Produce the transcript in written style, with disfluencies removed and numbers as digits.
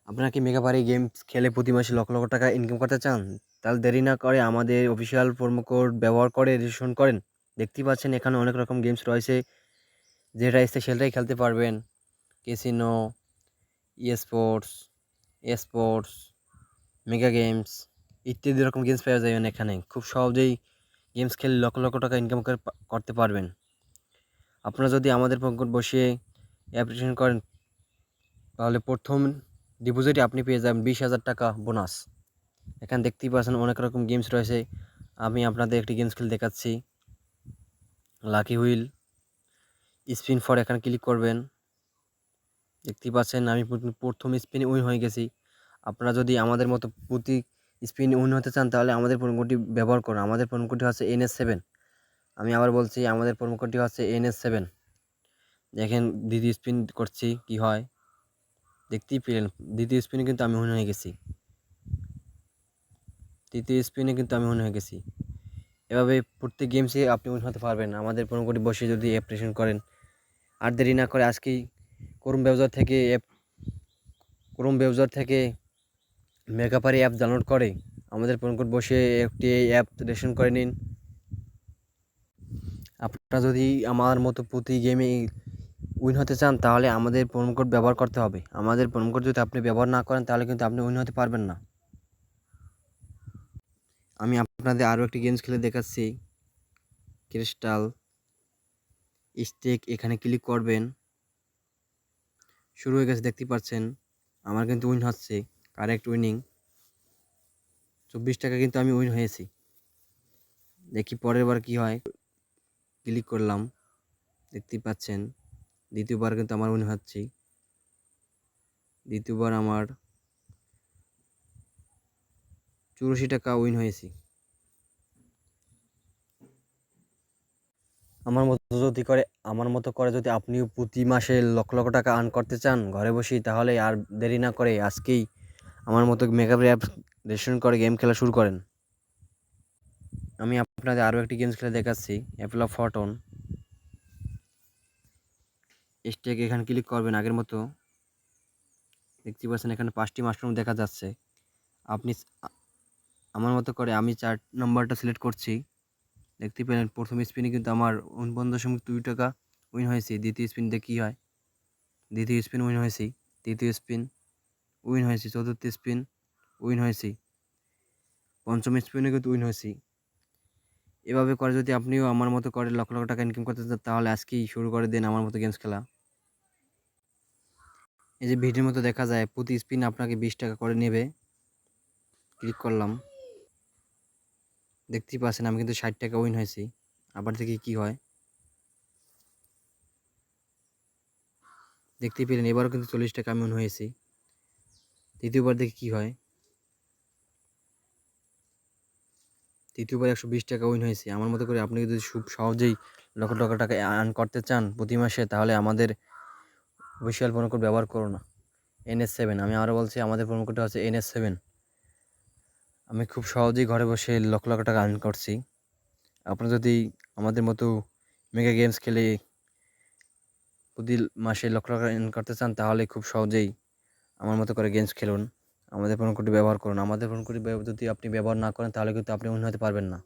আপনারা কি মেগাবারি গেমস খেলে প্রতি মাসে লক্ষ লক্ষ টাকা ইনকাম করতে চান? তাহলে দেরি না করে আমাদের অফিসিয়াল প্রোমো কোড ব্যবহার করে রেজিস্ট্রেশন করেন। দেখতেই পাচ্ছেন এখানে অনেক রকম গেমস রয়েছে, যেটা ইচ্ছে সেটাই খেলতে পারবেন। Casino, sports, sports, mega games ইত্যাদি রকম গেমস পাওয়া যাবেন এখানে। খুব সহজেই গেমস খেলে লক্ষ লক্ষ টাকা ইনকাম করতে পারবেন। আপনারা যদি আমাদের প্রোমো কোড বসিয়ে অ্যাপ্লিকেশন করেন তাহলে প্রথম ডিপোজিটে আপনি পেয়ে যাবেন 20,000 টাকা বোনাস। এখানে দেখতেই পাচ্ছেন অনেক রকম গেমস রয়েছে। আমি আপনাদের একটি গেমস খেলে দেখাচ্ছি। লাকি হুইল, স্পিন ফর এখানে ক্লিক করবেন। দেখতেই পাচ্ছেন আমি প্রথম স্পিনে উইন হয়ে গেছি। আপনারা যদি আমাদের মতো প্রতি স্পিনে উইন হতে চান তাহলে আমাদের প্রোমো কোডটি ব্যবহার করুন। আমাদের প্রোমো কোডটি হচ্ছে NS7। আমি আবার বলছি, আমাদের প্রোমো কোডটি হচ্ছে NS7। দেখেন দ্বিতীয় স্পিন করছি কি হয়, দেখতেই পেলেন দ্বিতীয় স্পিনে কিন্তু আমি উইন হয়ে গেছি। তৃতীয় স্পিনে কিন্তু আমি উইন হয়ে গেছি। এভাবে প্রত্যেক গেমসে আপনি উইন হতে পারবেন আমাদের প্রোমো কোডে বসে যদি অ্যাপ্লিকেশন করেন। আর দেরি না করে আজকেই ক্রোম ব্রাউজার থেকে মেগাপারি অ্যাপ ডাউনলোড করে আমাদের প্রোমো কোড বসে একটি অ্যাপ রেজিস্ট্রেশন করে নিন। আপনারা যদি আমার মতো প্রতি গেমে উইন হতে চান তাহলে আমাদের প্রোমো কোড ব্যবহার করতে হবে। আমাদের প্রোমো কোড যদি আপনি ব্যবহার না করেন তাহলে কিন্তু আপনি উইন হতে পারবেন না। আমি আপনাদের আরও একটি গেমস খেলে দেখাচ্ছি। ক্রিস্টাল স্টেক এখানে ক্লিক করবেন। শুরু হয়ে গেছে, দেখতে পাচ্ছেন আমার কিন্তু উইন হচ্ছে। কারেক্ট উইনিং 24 টাকা কিন্তু আমি উইন হয়েছি। দেখি পরের বার কি হয়। ক্লিক করলাম, দেখতেই পাচ্ছেন দ্বিতীয়বার কিন্তু আমার উইন হচ্ছি। দ্বিতীয়বার আমার 84 টাকা উইন হয়েছি। আমার মতো করে যদি আপনিও প্রতি মাসে লক্ষ লক্ষ টাকা আর্ন করতে চান ঘরে বসেই, তাহলে আর দেরি না করে আজকেই আমার মতো মেগাপারি অ্যাপ রেজিস্ট্রেশন করে গেম খেলা শুরু করেন। আমি আপনাদের আরও একটি গেমস খেলে দেখাচ্ছি। অ্যাপেল অফ ফরটুন স্টেক এখানে ক্লিক করবেন। আগের মতো দেখতে পাচ্ছেন এখানে 5টি মাশরুম দেখা যাচ্ছে। আপনি আমার মতো করে আমি 4 নম্বরটা সিলেক্ট করছি। দেখতে পেলেন প্রথম স্পিনে কিন্তু আমার 49.2 টাকা উইন হয়েছে। দ্বিতীয় স্পিন দিয়ে কী হয়, দ্বিতীয় স্পিন উইন হয়েছি। তৃতীয় স্পিন উইন হয়েছি। চতুর্থ স্পিন উইন হয়েছি। পঞ্চম স্পিনে কিন্তু উইন হয়েছি। এভাবে করে যদি আপনিও আমার মতো করে লক্ষ লক্ষ টাকা ইনকাম করতে চান তাহলে আজকেই শুরু করে দিন আমার মতো গেমস খেলা। এই যে ভিডিওর মতো দেখা যায় প্রতি স্পিন আপনাকে 20 টাকা করে নেবে। ক্লিক করলাম, দেখতেই পাচ্ছেন আমি কিন্তু 60 টাকা উইন হয়েছি। আবার দেখি কি হয়, দেখতেই পেলেন এবারও কিন্তু 40 টাকা আমি উইন হয়েছি। তৃতীয়বার দেখি কি হয়, তৃতীয়বার 120 টাকা উইন হয়েছে। আমার মতো করে আপনি যদি খুব সহজেই লক্ষ লক্ষ টাকা আর্ন করতে চান প্রতি মাসে তাহলে আমাদের অফিসিয়াল প্রোমো কোড ব্যবহার করুন NS7। আমি আরও বলছি আমাদের প্রোমো কোডটা হচ্ছে NS7। আমি খুব সহজেই ঘরে বসে লক্ষ লক্ষ টাকা আর্ন করছি। আপনারা যদি আমাদের মতো মেগা গেমস খেলে প্রতি মাসে লক্ষ লক্ষ টাকা আর্ন করতে চান তাহলে খুব সহজেই আমার মতো করে গেমস খেলুন। আমাদের প্রোমো কোডটি ব্যবহার করুন। আমাদের প্রোমো কোডটি যদি আপনি ব্যবহার না করেন তাহলে কিন্তু আপনি উইন হতে পারবেন না।